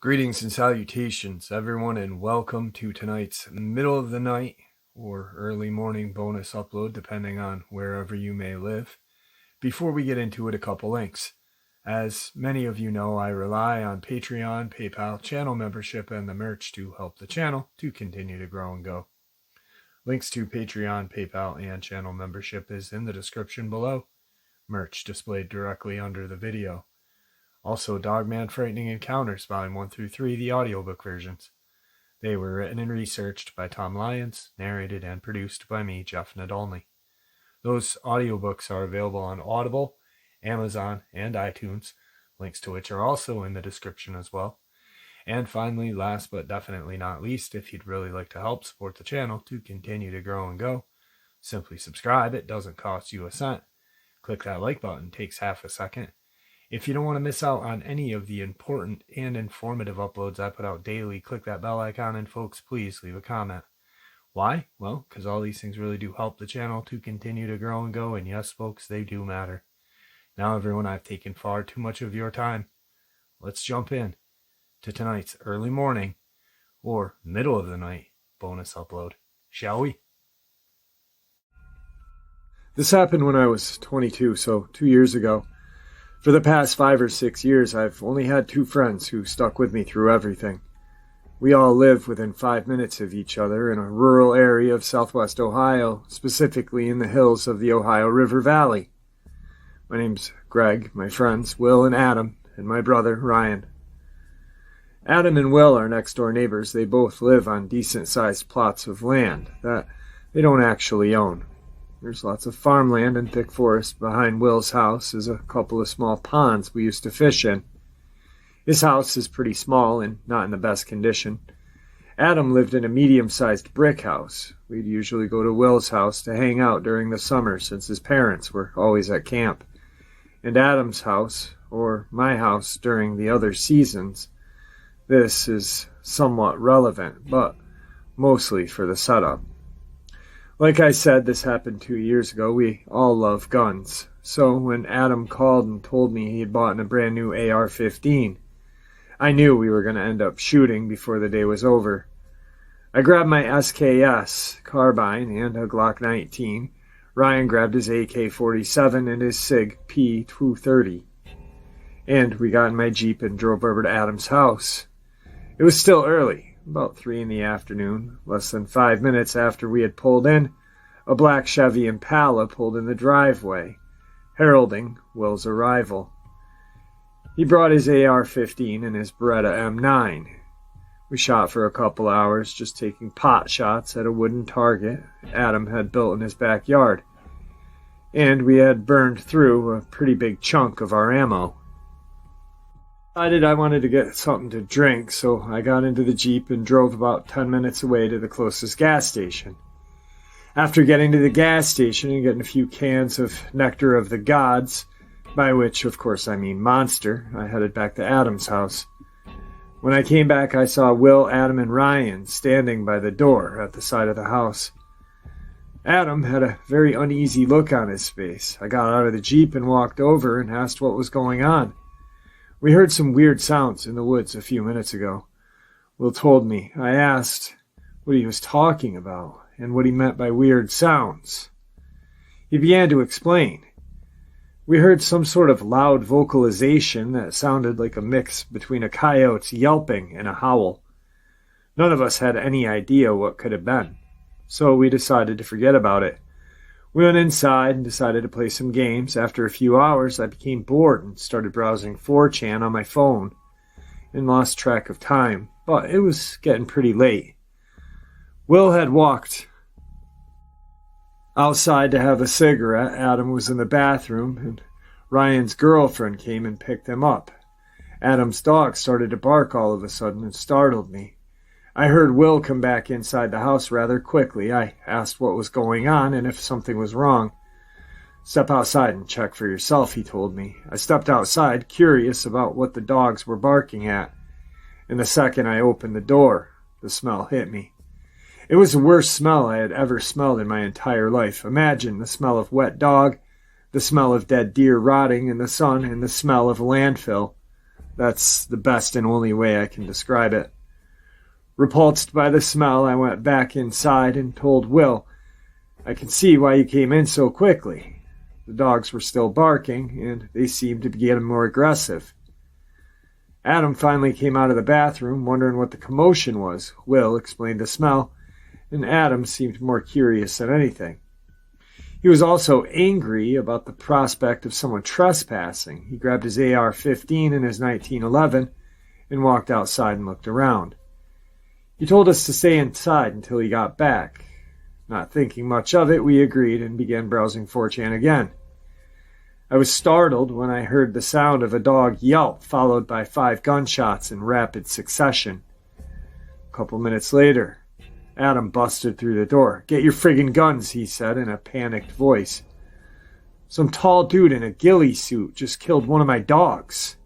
Greetings and salutations, everyone, and welcome to tonight's middle of the night or early morning bonus upload, depending on wherever you may live. Before we get into it, a couple links. As many of you know, I rely on Patreon, PayPal, channel membership, and the merch to help the channel to continue to grow and go. Links to Patreon, PayPal, and channel membership is in the description below. Merch displayed directly under the video. Also, Dogman Frightening Encounters, Volume 1 through 3, the audiobook versions. They were written and researched by Tom Lyons, narrated and produced by me, Jeff Nadolny. Those audiobooks are available on Audible, Amazon, and iTunes, links to which are also in the description as well. And finally, last but definitely not least, if you'd really like to help support the channel to continue to grow and go, simply subscribe. It doesn't cost you a cent. Click that like button, it takes half a second. If you don't want to miss out on any of the important and informative uploads I put out daily, click that bell icon, and folks, please leave a comment. Why? Well, because all these things really do help the channel to continue to grow and go, and yes, folks, they do matter. Now, everyone, I've taken far too much of your time. Let's jump in to tonight's early morning or middle of the night bonus upload, shall we? This happened when I was 22, so 2 years ago. For the past 5 or 6 years, I've only had 2 friends who stuck with me through everything. We all live within 5 minutes of each other in a rural area of southwest Ohio, specifically in the hills of the Ohio River Valley. My name's Greg, my friends Will and Adam, and my brother Ryan. Adam and Will are next-door neighbors. They both live on decent-sized plots of land that they don't actually own. There's lots of farmland and thick forest. Behind Will's house is a couple of small ponds we used to fish in. His house is pretty small and not in the best condition. Adam lived in a medium-sized brick house. We'd usually go to Will's house to hang out during the summer since his parents were always at camp. And Adam's house, or my house during the other seasons, this is somewhat relevant, but mostly for the setup. Like I said, this happened 2 years ago. We all love guns. So when Adam called and told me he had bought a brand new AR-15, I knew we were going to end up shooting before the day was over. I grabbed my SKS carbine and a Glock 19. Ryan grabbed his AK-47 and his SIG P230. And we got in my Jeep and drove over to Adam's house. It was still early. About 3 in the afternoon. Less than 5 minutes after we had pulled in, a black Chevy Impala pulled in the driveway, heralding Will's arrival. He brought his AR-15 and his Beretta M9. We shot for a couple hours, just taking pot shots at a wooden target Adam had built in his backyard. And we had burned through a pretty big chunk of our ammo. I wanted to get something to drink, so I got into the Jeep and drove about 10 minutes away to the closest gas station. After getting to the gas station and getting a few cans of Nectar of the Gods, by which, of course, I mean Monster, I headed back to Adam's house. When I came back, I saw Will, Adam, and Ryan standing by the door at the side of the house. Adam had a very uneasy look on his face. I got out of the Jeep and walked over and asked what was going on. We heard some weird sounds in the woods a few minutes ago. Will told me. I asked what he was talking about and what he meant by weird sounds. He began to explain. We heard some sort of loud vocalization that sounded like a mix between a coyote's yelping and a howl. None of us had any idea what could have been, so we decided to forget about it. We went inside and decided to play some games. After a few hours, I became bored and started browsing 4chan on my phone and lost track of time, but it was getting pretty late. Will had walked outside to have a cigarette. Adam was in the bathroom, and Ryan's girlfriend came and picked him up. Adam's dog started to bark all of a sudden and startled me. I heard Will come back inside the house rather quickly. I asked what was going on and if something was wrong. "Step outside and check for yourself," he told me. I stepped outside, curious about what the dogs were barking at. And the second I opened the door, the smell hit me. It was the worst smell I had ever smelled in my entire life. Imagine the smell of wet dog, the smell of dead deer rotting in the sun, and the smell of a landfill. That's the best and only way I can describe it. Repulsed by the smell, I went back inside and told Will, "I can see why you came in so quickly." The dogs were still barking, and they seemed to be getting more aggressive. Adam finally came out of the bathroom, wondering what the commotion was. Will explained the smell, and Adam seemed more curious than anything. He was also angry about the prospect of someone trespassing. He grabbed his AR-15 and his 1911 and walked outside and looked around. He told us to stay inside until he got back. Not thinking much of it, we agreed and began browsing 4chan again. I was startled when I heard the sound of a dog yelp, followed by 5 gunshots in rapid succession. A couple minutes later, Adam busted through the door. "Get your friggin' guns," he said in a panicked voice. "Some tall dude in a ghillie suit just killed one of my dogs."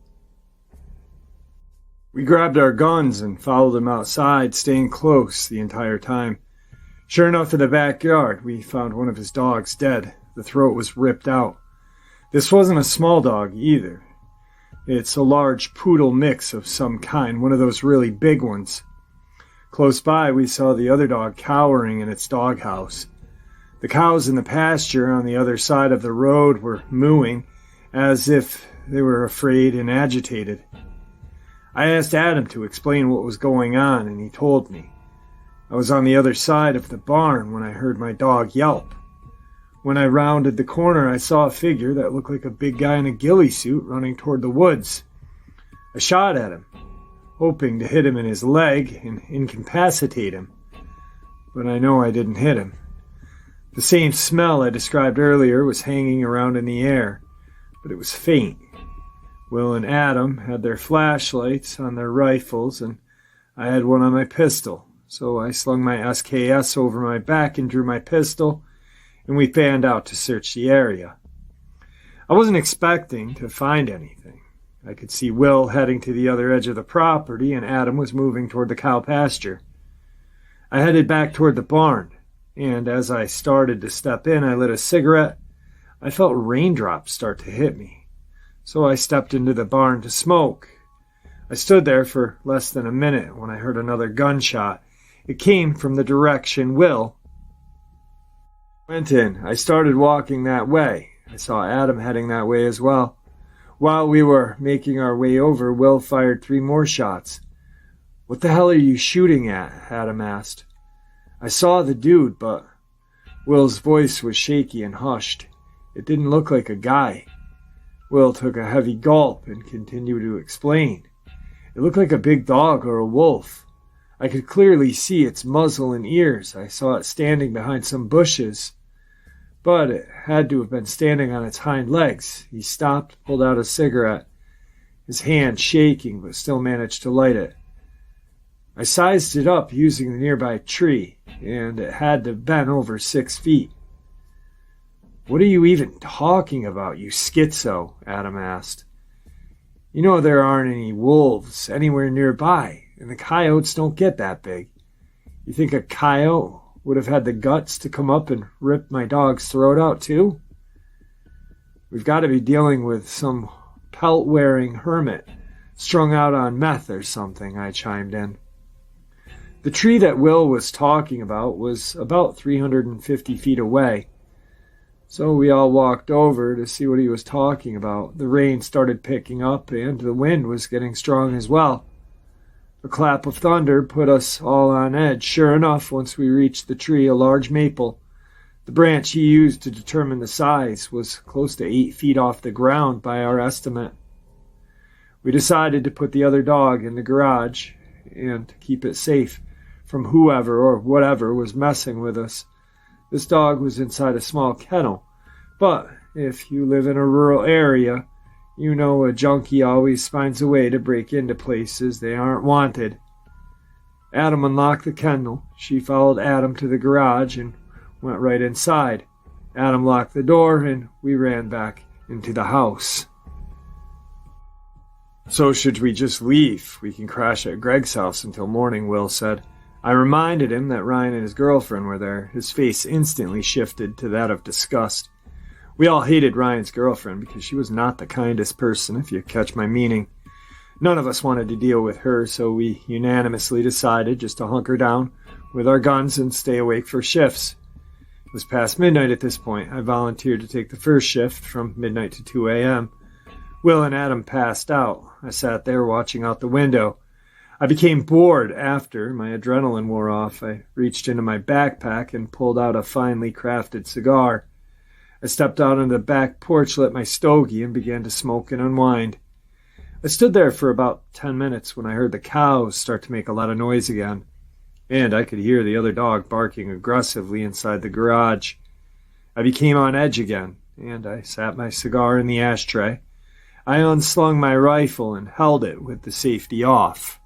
We grabbed our guns and followed him outside, staying close the entire time. Sure enough, in the backyard, we found one of his dogs dead. The throat was ripped out. This wasn't a small dog either. It's a large poodle mix of some kind, one of those really big ones. Close by, we saw the other dog cowering in its doghouse. The cows in the pasture on the other side of the road were mooing, as if they were afraid and agitated. I asked Adam to explain what was going on, and he told me. I was on the other side of the barn when I heard my dog yelp. When I rounded the corner, I saw a figure that looked like a big guy in a ghillie suit running toward the woods. I shot at him, hoping to hit him in his leg and incapacitate him, but I know I didn't hit him. The same smell I described earlier was hanging around in the air, but it was faint. Will and Adam had their flashlights on their rifles, and I had one on my pistol, so I slung my SKS over my back and drew my pistol, and we fanned out to search the area. I wasn't expecting to find anything. I could see Will heading to the other edge of the property, and Adam was moving toward the cow pasture. I headed back toward the barn, and as I started to step in, I lit a cigarette. I felt raindrops start to hit me, so I stepped into the barn to smoke. I stood there for less than a minute when I heard another gunshot. It came from the direction Will went in. I started walking that way. I saw Adam heading that way as well. While we were making our way over, Will fired 3 more shots. "What the hell are you shooting at?" Adam asked. I saw the dude, but Will's voice was shaky and hushed. It didn't look like a guy. Will took a heavy gulp and continued to explain. It looked like a big dog or a wolf. I could clearly see its muzzle and ears. I saw it standing behind some bushes, but it had to have been standing on its hind legs. He stopped, pulled out a cigarette, his hand shaking, but still managed to light it. I sized it up using the nearby tree, and it had to have been over 6 feet. "What are you even talking about, you schizo?" Adam asked. "You know there aren't any wolves anywhere nearby, and the coyotes don't get that big. You think a coyote would have had the guts to come up and rip my dog's throat out too? We've got to be dealing with some pelt-wearing hermit strung out on meth or something," I chimed in. The tree that Will was talking about was about 350 feet away, so we all walked over to see what he was talking about. The rain started picking up, and the wind was getting strong as well. A clap of thunder put us all on edge. Sure enough, once we reached the tree, a large maple, the branch he used to determine the size, was close to 8 feet off the ground by our estimate. We decided to put the other dog in the garage and to keep it safe from whoever or whatever was messing with us. This dog was inside a small kennel, but if you live in a rural area, you know a junkie always finds a way to break into places they aren't wanted. Adam unlocked the kennel. She followed Adam to the garage and went right inside. Adam locked the door, and we ran back into the house. "So should we just leave? We can crash at Greg's house until morning," Will said. I reminded him that Ryan and his girlfriend were there. His face instantly shifted to that of disgust. We all hated Ryan's girlfriend because she was not the kindest person, if you catch my meaning. None of us wanted to deal with her, so we unanimously decided just to hunker down with our guns and stay awake for shifts. It was past midnight at this point. I volunteered to take the first shift from midnight to 2 a.m. Will and Adam passed out. I sat there watching out the window. I became bored after my adrenaline wore off. I reached into my backpack and pulled out a finely crafted cigar. I stepped out on the back porch, lit my stogie, and began to smoke and unwind. I stood there for about 10 minutes when I heard the cows start to make a lot of noise again, and I could hear the other dog barking aggressively inside the garage. I became on edge again, and I sat my cigar in the ashtray. I unslung my rifle and held it with the safety off.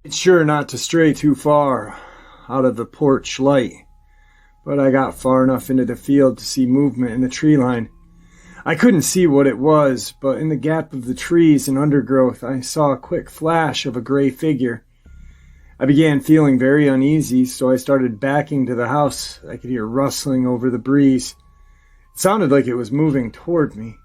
It's sure not to stray too far out of the porch light, but I got far enough into the field to see movement in the tree line. I couldn't see what it was, but in the gap of the trees and undergrowth, I saw a quick flash of a gray figure. I began feeling very uneasy, so I started backing to the house. I could hear rustling over the breeze. It sounded like it was moving toward me.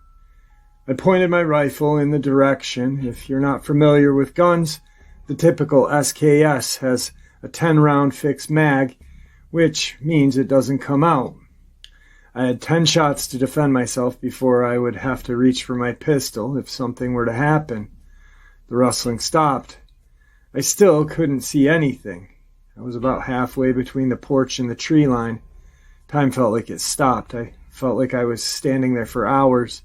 I pointed my rifle in the direction. If you're not familiar with guns, the typical SKS has a 10-round fixed mag, which means it doesn't come out. I had 10 shots to defend myself before I would have to reach for my pistol if something were to happen. The rustling stopped. I still couldn't see anything. I was about halfway between the porch and the tree line. Time felt like it stopped. I felt like I was standing there for hours.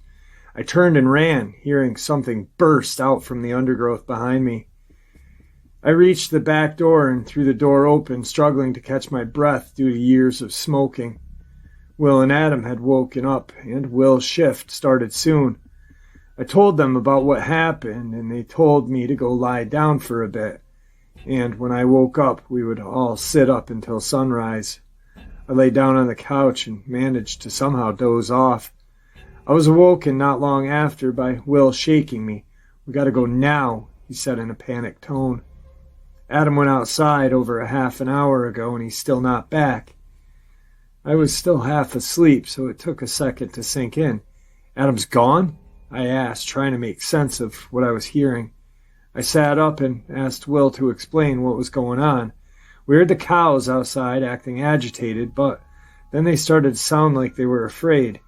I turned and ran, hearing something burst out from the undergrowth behind me. I reached the back door and threw the door open, struggling to catch my breath due to years of smoking. Will and Adam had woken up, and Will's shift started soon. I told them about what happened, and they told me to go lie down for a bit. And when I woke up, we would all sit up until sunrise. I lay down on the couch and managed to somehow doze off. I was awoken not long after by Will shaking me. "We gotta go now," he said in a panicked tone. "Adam went outside over a half an hour ago, and he's still not back." I was still half asleep, so it took a second to sink in. "Adam's gone?" I asked, trying to make sense of what I was hearing. I sat up and asked Will to explain what was going on. We heard the cows outside acting agitated, but then they started to sound like they were afraid,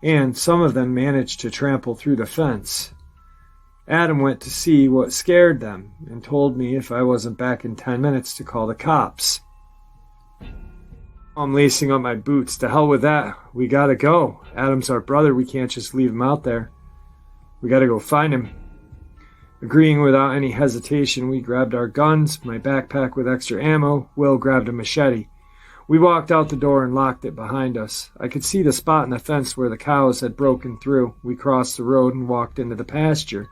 and some of them managed to trample through the fence. Adam went to see what scared them and told me if I wasn't back in 10 minutes to call the cops. I'm lacing up my boots. To hell with that. We gotta go. Adam's our brother. We can't just leave him out there. We gotta go find him. Agreeing without any hesitation, we grabbed our guns, my backpack with extra ammo. Will grabbed a machete. We walked out the door and locked it behind us. I could see the spot in the fence where the cows had broken through. We crossed the road and walked into the pasture.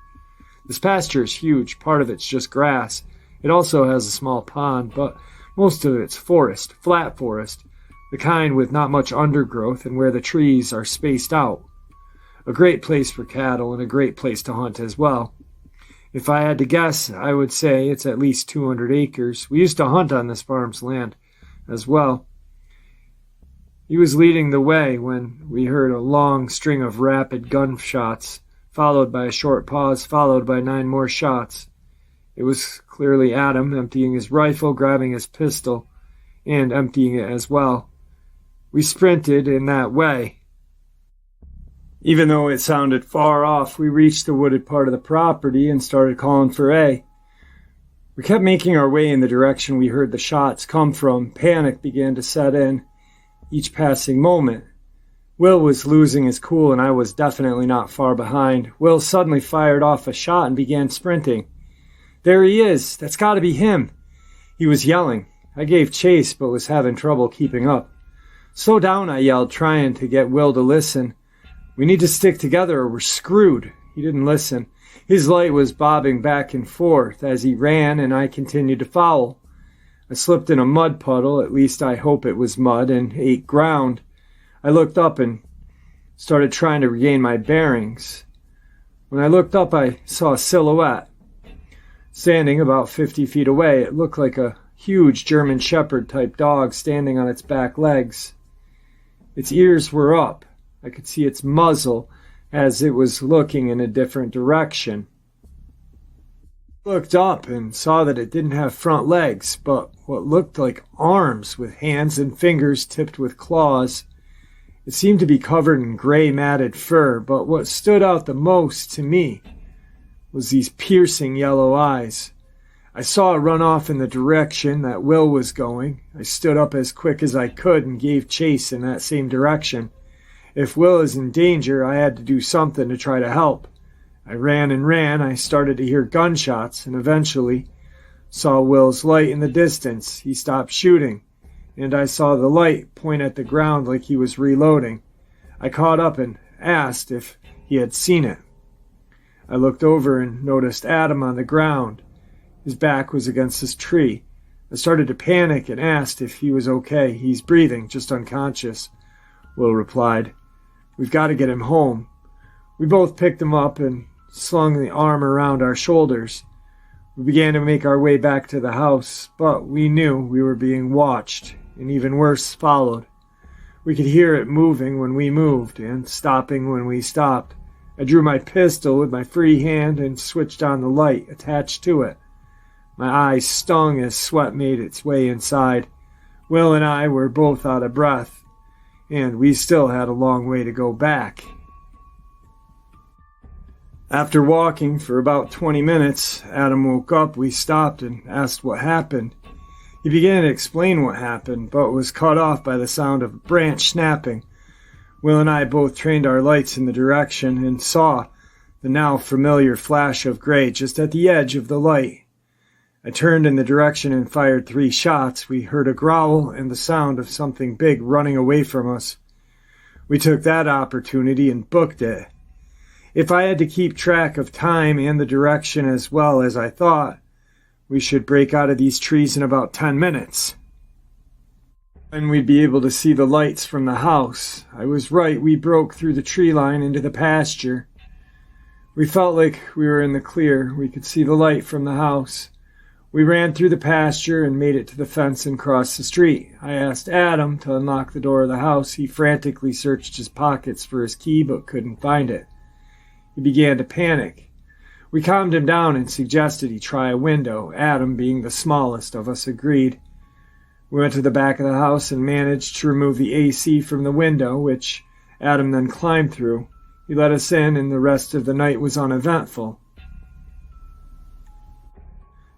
This pasture is huge. Part of it's just grass. It also has a small pond, but most of it's forest, flat forest, the kind with not much undergrowth and where the trees are spaced out. A great place for cattle and a great place to hunt as well. If I had to guess, I would say it's at least 200 acres. We used to hunt on this farm's land as well. He was leading the way when we heard a long string of rapid gunshots, followed by a short pause, followed by 9 more shots. It was clearly Adam emptying his rifle, grabbing his pistol, and emptying it as well. We sprinted in that way. Even though it sounded far off, we reached the wooded part of the property and started calling for A. We kept making our way in the direction we heard the shots come from. Panic began to set in each passing moment. Will was losing his cool, and I was definitely not far behind. Will suddenly fired off a shot and began sprinting. "There he is! That's got to be him!" He was yelling. I gave chase, but was having trouble keeping up. "Slow down," I yelled, trying to get Will to listen. "We need to stick together or we're screwed." He didn't listen. His light was bobbing back and forth as he ran, and I continued to follow. I slipped in a mud puddle, at least I hope it was mud, and ate ground. I looked up and started trying to regain my bearings. When I looked up, I saw a silhouette. Standing about 50 feet away, it looked like a huge German Shepherd type dog standing on its back legs. Its ears were up. I could see its muzzle as it was looking in a different direction. I looked up and saw that it didn't have front legs, but what looked like arms with hands and fingers tipped with claws. It seemed to be covered in gray matted fur, but what stood out the most to me was these piercing yellow eyes. I saw it run off in the direction that Will was going. I stood up as quick as I could and gave chase in that same direction. If Will is in danger, I had to do something to try to help. I ran and ran. I started to hear gunshots and eventually saw Will's light in the distance. He stopped shooting, and I saw the light point at the ground like he was reloading. I caught up and asked if he had seen it. I looked over and noticed Adam on the ground. His back was against this tree. I started to panic and asked if he was okay. "He's breathing, just unconscious," Will replied. "We've got to get him home." We both picked him up and slung the arm around our shoulders. We began to make our way back to the house, but we knew we were being watched, and even worse followed. We could hear it moving when we moved and stopping when we stopped. I drew my pistol with my free hand and switched on the light attached to it. My eyes stung as sweat made its way inside. Will and I were both out of breath, and we still had a long way to go back. After walking for about 20 minutes, Adam woke up. We stopped and asked what happened. He began to explain what happened, but was cut off by the sound of a branch snapping. Will and I both trained our lights in the direction and saw the now familiar flash of gray just at the edge of the light. I turned in the direction and fired 3 shots. We heard a growl and the sound of something big running away from us. We took that opportunity and booked it. If I had to keep track of time and the direction as well as I thought, we should break out of these trees in about 10 minutes. And we'd be able to see the lights from the house. I was right, we broke through the tree line into the pasture. We felt like we were in the clear. We could see the light from the house. We ran through the pasture and made it to the fence and crossed the street. I asked Adam to unlock the door of the house. He frantically searched his pockets for his key but couldn't find it. He began to panic. We calmed him down and suggested he try a window. Adam, being the smallest of us, agreed. We went to the back of the house and managed to remove the AC from the window, which Adam then climbed through. He let us in, and the rest of the night was uneventful.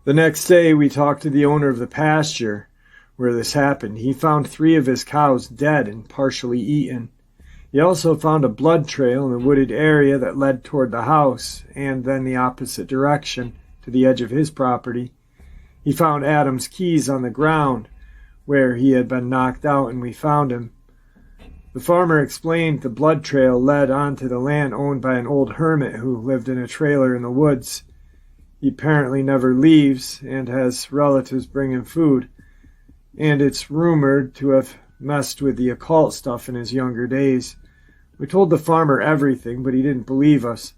The next day, we talked to the owner of the pasture where this happened. He found 3 of his cows dead and partially eaten. He also found a blood trail in the wooded area that led toward the house, and then the opposite direction to the edge of his property. He found Adam's keys on the ground where he had been knocked out, and we found him. The farmer explained the blood trail led onto the land owned by an old hermit who lived in a trailer in the woods. He apparently never leaves and has relatives bring him food, and it's rumored to have messed with the occult stuff in his younger days. We told the farmer everything, but he didn't believe us,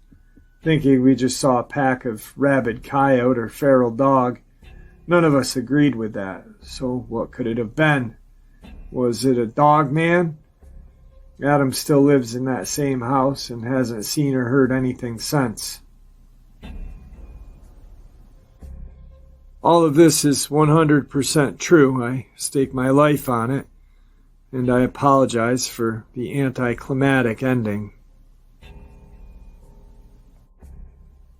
thinking we just saw a pack of rabid coyote or feral dog. None of us agreed with that, so what could it have been? Was it a Dogman? Adam still lives in that same house and hasn't seen or heard anything since. All of this is 100% true. I stake my life on it, and I apologize for the anticlimactic ending.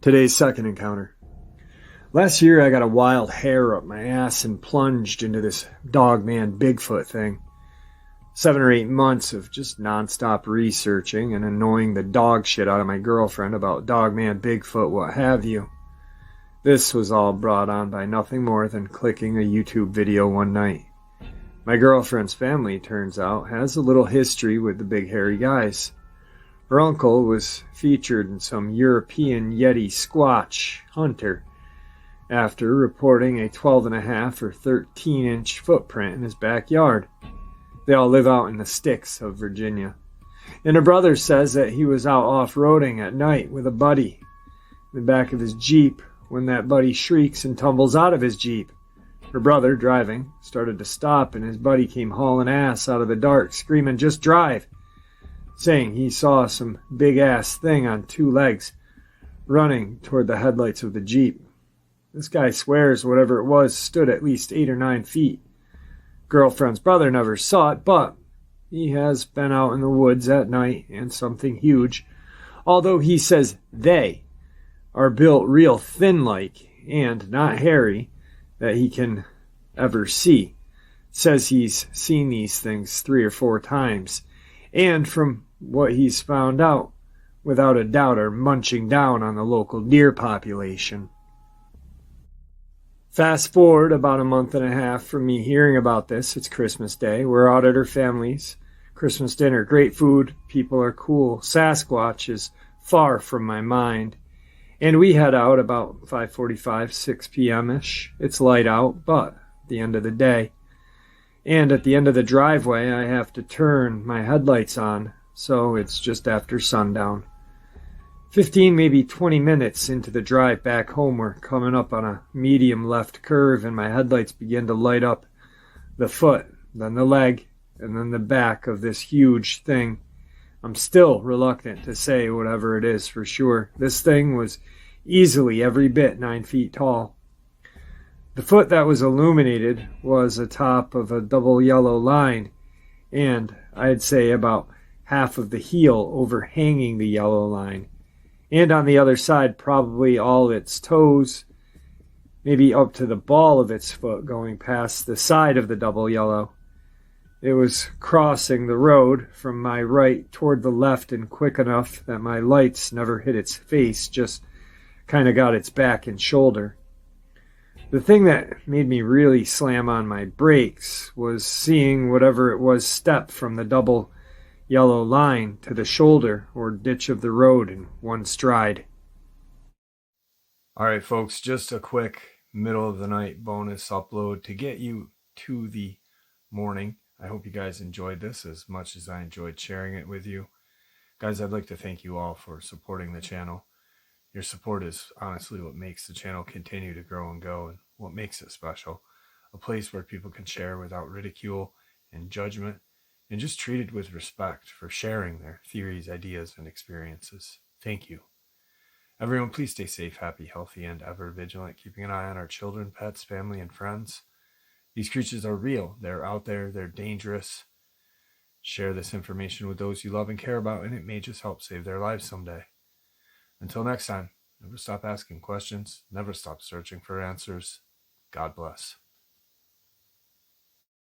Today's second encounter. Last year I got a wild hair up my ass and plunged into this Dogman Bigfoot thing. 7 or 8 months of just nonstop researching and annoying the dog shit out of my girlfriend about Dogman, Bigfoot, what have you. This was all brought on by nothing more than clicking a YouTube video one night. My girlfriend's family, turns out, has a little history with the big hairy guys. Her uncle was featured in some European Yeti Squatch hunter after reporting a 12.5 or 13-inch footprint in his backyard. They all live out in the sticks of Virginia. And her brother says that he was out off-roading at night with a buddy in the back of his Jeep when that buddy shrieks and tumbles out of his Jeep. Her brother, driving, started to stop, and his buddy came hauling ass out of the dark, screaming, "Just drive!" saying he saw some big-ass thing on two legs running toward the headlights of the Jeep. This guy swears whatever it was stood at least 8 or 9 feet. Girlfriend's brother never saw it, but he has been out in the woods at night and something huge, although he says they are built real thin-like and not hairy that he can ever see. Says he's seen these things 3 or 4 times, and from what he's found out, without a doubt are munching down on the local deer population. Fast forward about a month and a half from me hearing about this. It's Christmas Day. We're out at her family's Christmas dinner. Great food. People are cool. Sasquatch is far from my mind. And we head out about 5:45, 6 p.m.-ish. It's light out, but at the end of the day. And at the end of the driveway, I have to turn my headlights on, so it's just after sundown. 15, maybe 20 minutes into the drive back home, we're coming up on a medium left curve, and my headlights begin to light up the foot, then the leg, and then the back of this huge thing. I'm still reluctant to say whatever it is for sure. This thing was easily every bit 9 feet tall. The foot that was illuminated was atop of a double yellow line, and I'd say about half of the heel overhanging the yellow line. And on the other side, probably all its toes, maybe up to the ball of its foot, going past the side of the double yellow. It was crossing the road from my right toward the left, and quick enough that my lights never hit its face, just kind of got its back and shoulder. The thing that made me really slam on my brakes was seeing whatever it was step from the double yellow line to the shoulder or ditch of the road in one stride. All right, folks, just a quick middle of the night bonus upload to get you to the morning. I hope you guys enjoyed this as much as I enjoyed sharing it with you. Guys, I'd like to thank you all for supporting the channel. Your support is honestly what makes the channel continue to grow and go, and what makes it special. A place where people can share without ridicule and judgment, and just treated with respect for sharing their theories, ideas, and experiences. Thank you. Everyone, please stay safe, happy, healthy, and ever vigilant, keeping an eye on our children, pets, family, and friends. These creatures are real. They're out there. They're dangerous. Share this information with those you love and care about, and it may just help save their lives someday. Until next time, never stop asking questions. Never stop searching for answers. God bless.